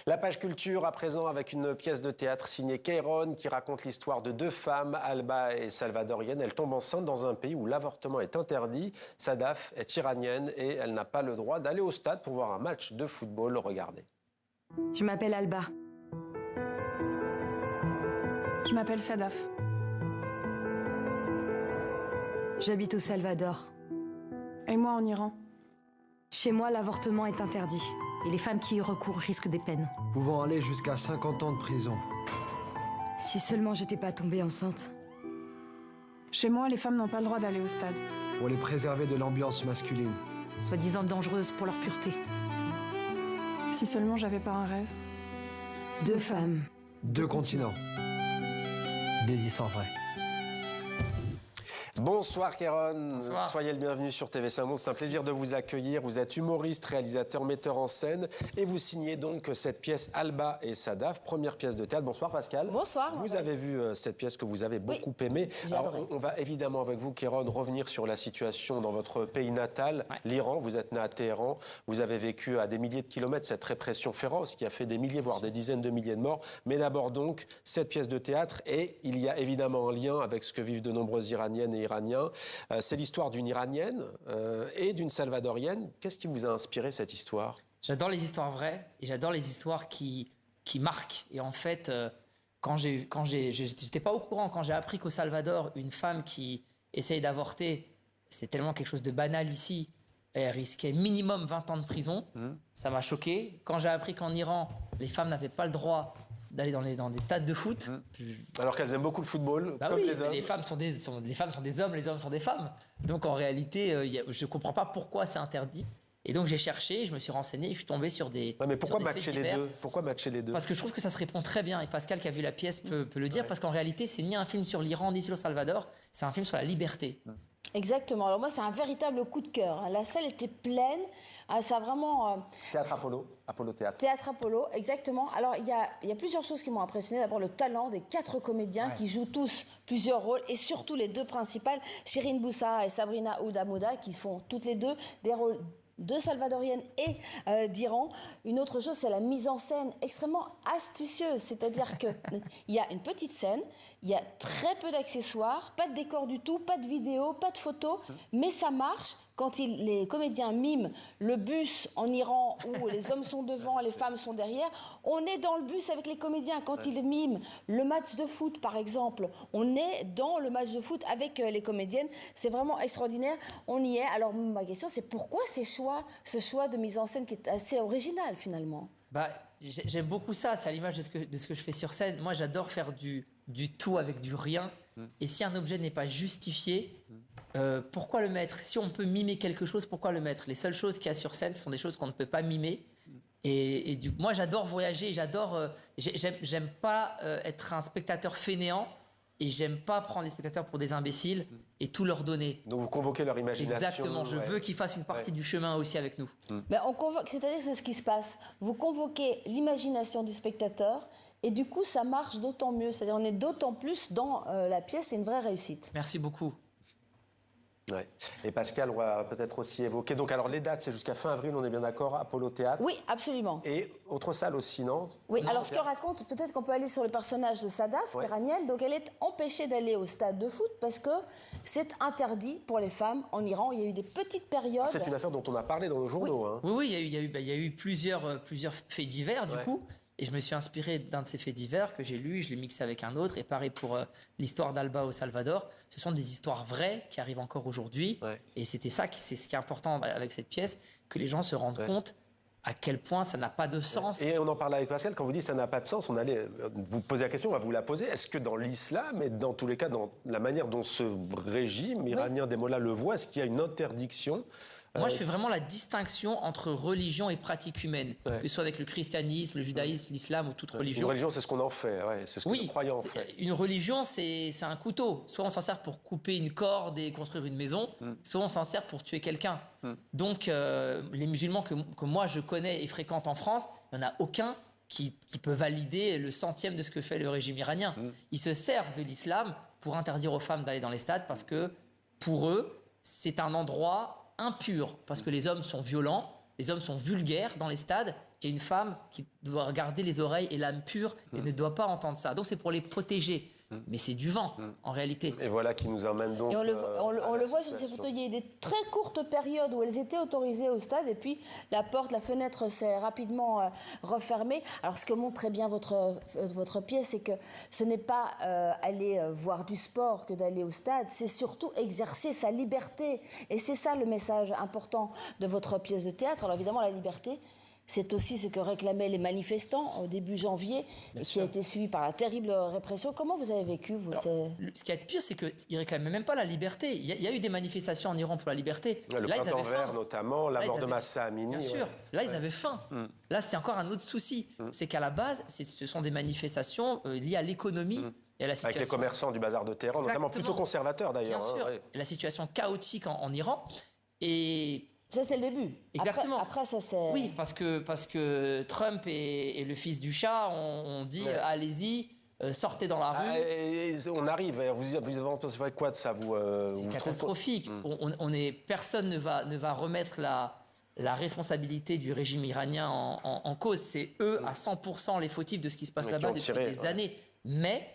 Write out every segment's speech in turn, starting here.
La page culture à présent avec une pièce de théâtre signée Kéron qui raconte l'histoire de deux femmes, Alba et salvadorienne. Elles tombent enceintes dans un pays où l'avortement est interdit. Sadaf est iranienne et elle n'a pas le droit d'aller au stade pour voir un match de football. Regardez. Je m'appelle Alba. Je m'appelle Sadaf. J'habite au Salvador. Et moi en Iran. Chez moi, l'avortement est interdit. Et les femmes qui y recourent risquent des peines. Pouvant aller jusqu'à 50 ans de prison. Si seulement j'étais pas tombée enceinte. Chez moi, les femmes n'ont pas le droit d'aller au stade. Pour les préserver de l'ambiance masculine. Soi-disant dangereuses pour leur pureté. Si seulement j'avais pas un rêve. Deux femmes. Deux continents. Deux histoires vraies. Bonsoir Kéron, Bonsoir. Soyez le bienvenu sur TV5 Monde, c'est un plaisir de vous accueillir. Vous êtes humoriste, réalisateur, metteur en scène et vous signez donc cette pièce Alba et Sadaf, première pièce de théâtre. Bonsoir Pascal. Bonsoir. Vous avez vu cette pièce que vous avez beaucoup aimée. J'ai adoré. On va évidemment avec vous Kéron revenir sur la situation dans votre pays natal, l'Iran. Vous êtes né à Téhéran, vous avez vécu à des milliers de kilomètres cette répression féroce qui a fait des milliers voire des dizaines de milliers de morts. Mais d'abord donc cette pièce de théâtre et il y a évidemment un lien avec ce que vivent de nombreuses Iraniennes et Iraniens. C'est l'histoire d'une Iranienne et d'une Salvadorienne. Qu'est-ce qui vous a inspiré cette histoire? J'adore les histoires vraies et j'adore les histoires qui marquent. Et en fait, j'étais pas au courant, quand j'ai appris qu'au Salvador, une femme qui essayait d'avorter, c'est tellement quelque chose de banal ici, elle risquait minimum 20 ans de prison. Ça m'a choqué. Quand j'ai appris qu'en Iran, les femmes n'avaient pas le droit d'aller dans des stades de foot. Alors qu'elles aiment beaucoup le football, comme oui, les hommes. Les femmes sont des hommes, les hommes sont des femmes. Donc en réalité, je ne comprends pas pourquoi c'est interdit. Et donc j'ai cherché, je me suis renseigné, je suis tombé sur des. Ouais, mais pourquoi sur des matcher faits les divers. deux? Pourquoi matcher les deux? Parce que je trouve que ça se répond très bien. Et Pascal, qui a vu la pièce, peut le dire. Parce qu'en réalité, c'est ni un film sur l'Iran, ni sur le Salvador. C'est un film sur la liberté. Exactement. Alors moi, c'est un véritable coup de cœur. La salle était pleine. Ça a vraiment... Théâtre Apollo, Apollo Théâtre. Théâtre Apollo, exactement. Alors, il y a plusieurs choses qui m'ont impressionné. D'abord, le talent des 4 comédiens qui jouent tous plusieurs rôles. Et surtout, les deux principales, Shirin Boussa et Sabrina Oudamoda, qui font toutes les deux des rôles de salvadorienne et d'Iran. Une autre chose, c'est la mise en scène extrêmement astucieuse. C'est-à-dire qu'il y a une petite scène, il y a très peu d'accessoires, pas de décor du tout, pas de vidéo, pas de photos, mais ça marche quand les comédiens miment le bus en Iran où les hommes sont devant, les femmes sont derrière. On est dans le bus avec les comédiens. Quand ils miment le match de foot, par exemple, on est dans le match de foot avec les comédiennes. C'est vraiment extraordinaire. On y est. Alors, ma question, c'est pourquoi ce choix de mise en scène qui est assez original, finalement? J'aime beaucoup ça, c'est à l'image de ce que je fais sur scène. Moi, j'adore faire du tout avec du rien. Et si un objet n'est pas justifié, pourquoi le mettre? Si on peut mimer quelque chose, pourquoi le mettre? Les seules choses qu'il y a sur scène sont des choses qu'on ne peut pas mimer. Et moi, j'adore voyager, j'aime pas être un spectateur fainéant. Et j'aime pas prendre les spectateurs pour des imbéciles et tout leur donner. Donc vous convoquez leur imagination. Exactement, je veux qu'ils fassent une partie du chemin aussi avec nous. Mais on convoque, c'est-à-dire c'est ce qui se passe. Vous convoquez l'imagination du spectateur et du coup ça marche d'autant mieux. C'est-à-dire on est d'autant plus dans la pièce, c'est une vraie réussite. Merci beaucoup. Ouais. Et Pascal, on va peut-être aussi évoquer. Donc, alors, les dates, c'est jusqu'à fin avril, on est bien d'accord, Apollo Théâtre. Oui, absolument. Et autre salle aussi, non? Oui, alors ce que raconte, peut-être qu'on peut aller sur le personnage de Sadaf, iranienne. Donc, elle est empêchée d'aller au stade de foot parce que c'est interdit pour les femmes en Iran. Il y a eu des petites périodes. C'est une affaire dont on a parlé dans nos journaux. Hein. Oui, il y a eu plusieurs faits divers, du coup. Et je me suis inspiré d'un de ces faits divers que j'ai lu, je l'ai mixé avec un autre. Et pareil pour l'histoire d'Alba au Salvador. Ce sont des histoires vraies qui arrivent encore aujourd'hui. Et c'est ce qui est important avec cette pièce, que les gens se rendent compte à quel point ça n'a pas de sens. Et on en parlait avec Pascal, quand vous dites ça n'a pas de sens, on allait vous poser la question, on va vous la poser. Est-ce que dans l'islam, et dans tous les cas, dans la manière dont ce régime iranien des mollahs le voit, est-ce qu'il y a une interdiction? Moi, je fais vraiment la distinction entre religion et pratique humaine, que ce soit avec le christianisme, le judaïsme, l'islam ou toute religion. Une religion, c'est ce qu'on en fait, c'est ce que les croyants en fait. Une religion, c'est un couteau. Soit on s'en sert pour couper une corde et construire une maison, soit on s'en sert pour tuer quelqu'un. Donc, les musulmans que moi je connais et fréquente en France, il n'y en a aucun qui peut valider le centième de ce que fait le régime iranien. Ils se servent de l'islam pour interdire aux femmes d'aller dans les stades parce que, pour eux, c'est un endroit impur, parce que les hommes sont violents, les hommes sont vulgaires dans les stades, et une femme qui doit garder les oreilles et l'âme pure et ne doit pas entendre ça. Donc c'est pour les protéger. Mais c'est du vent, en réalité. Et voilà qui nous emmène donc... Et on le voit sur ces photos, il y a eu des très courtes périodes où elles étaient autorisées au stade et puis la fenêtre s'est rapidement refermée. Alors ce que montre très bien votre pièce, c'est que ce n'est pas aller voir du sport que d'aller au stade, c'est surtout exercer sa liberté. Et c'est ça le message important de votre pièce de théâtre. Alors évidemment, la liberté, c'est aussi ce que réclamaient les manifestants au début janvier, et qui a été suivi par la terrible répression. Comment vous avez vécu, vous? Alors, ce qui est pire, c'est qu'ils ne réclamaient même pas la liberté. Il y a eu des manifestations en Iran pour la liberté. Le printemps vert, notamment, la mort de Massa Amini. Bien sûr. Là, ils avaient faim. Là, c'est encore un autre souci. C'est qu'à la base, ce sont des manifestations liées à l'économie. Et à la situation... Avec les commerçants du bazar de Téhéran, notamment plutôt conservateurs d'ailleurs. Bien sûr. Et la situation chaotique en Iran. Et... ça, c'était le début. Exactement. Après ça, c'est... Oui, parce que Trump et le fils du chat ont dit allez-y, sortez dans la rue. Et on arrive. Vous en pensez quoi de ça, vous C'est catastrophique. Personne ne va remettre la responsabilité du régime iranien en cause. C'est eux, à 100%, les fautifs de ce qui se passe là-bas depuis des années. Mais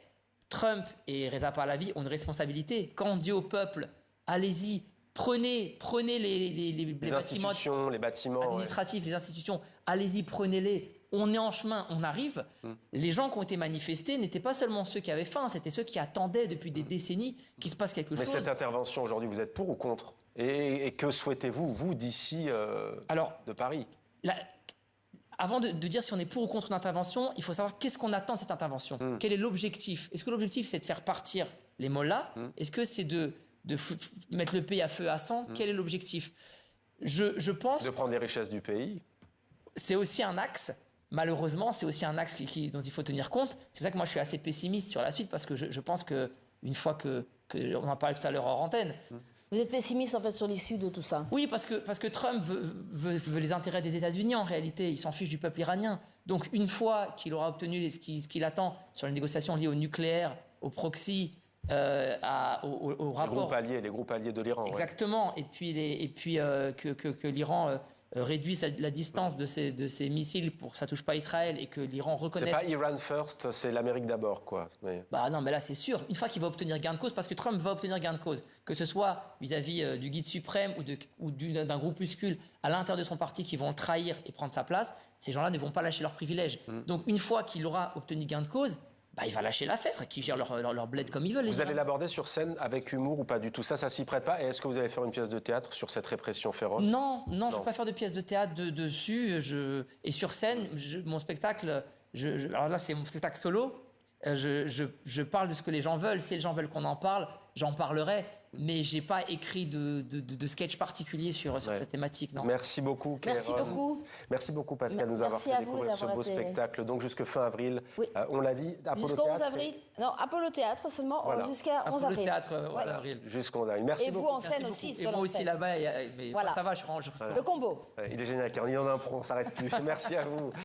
Trump et Reza Pahlavi ont une responsabilité. Quand on dit au peuple allez-y, Prenez les institutions, les bâtiments administratifs, les institutions, allez-y, prenez-les. On est en chemin, on arrive. Les gens qui ont été manifestés n'étaient pas seulement ceux qui avaient faim, c'était ceux qui attendaient depuis des décennies qu'il se passe quelque chose. Mais cette intervention aujourd'hui, vous êtes pour ou contre? Et que souhaitez-vous, vous, d'ici de Paris? Avant de dire si on est pour ou contre une intervention, il faut savoir qu'est-ce qu'on attend de cette intervention. Quel est l'objectif? Est-ce que l'objectif, c'est de faire partir les mollahs? Est-ce que c'est de mettre le pays à feu à sang? Quel est l'objectif? Je pense... de prendre les richesses du pays. C'est aussi un axe, malheureusement, c'est aussi un axe dont il faut tenir compte. C'est pour ça que moi je suis assez pessimiste sur la suite, parce que je pense qu'une fois on en parlait tout à l'heure hors antenne... Vous êtes pessimiste en fait sur l'issue de tout ça? Oui, parce que Trump veut les intérêts des États-Unis en réalité. Il s'en fiche du peuple iranien. Donc une fois qu'il aura obtenu ce qu'il attend sur les négociations liées au nucléaire, au proxy... au rapport. Les groupes alliés de l'Iran. Exactement. Ouais. Et puis que l'Iran réduise la distance de ses missiles pour que ça touche pas Israël et que l'Iran reconnaisse... C'est pas Iran first, c'est l'Amérique d'abord, quoi. Mais... Bah non, mais là c'est sûr. Une fois qu'il va obtenir gain de cause, parce que Trump va obtenir gain de cause, que ce soit vis-à-vis du guide suprême ou d'un groupuscule à l'intérieur de son parti qui vont le trahir et prendre sa place, ces gens-là ne vont pas lâcher leurs privilèges. Donc une fois qu'il aura obtenu gain de cause, il va lâcher l'affaire, qui gèrent leur bled comme ils veulent. Vous allez l'aborder sur scène avec humour ou pas du tout? Ça s'y prête pas. Et est-ce que vous allez faire une pièce de théâtre sur cette répression féroce? Non, je ne vais pas faire de pièce de théâtre dessus. Et sur scène, mon spectacle, alors là c'est mon spectacle solo, je parle de ce que les gens veulent. Si les gens veulent qu'on en parle, j'en parlerai. Mais je n'ai pas écrit de sketch particulier sur cette thématique. Non. Merci beaucoup, Kéron. Merci beaucoup. Merci beaucoup, Pascal, de nous avoir fait découvrir ce beau spectacle. Donc jusque fin avril, on l'a dit, Apollo Théâtre. Jusqu'au 11 avril. Non, Apollo Théâtre seulement, jusqu'à 11 avril. Apollo Théâtre, 11 avril. Jusqu'au 11 avril. Merci beaucoup. Et vous en scène aussi. Et moi aussi là-bas, mais ça va, je range. Le combo. Il est génial, Kéron. Il y en a un pro, on ne s'arrête plus. Merci à vous.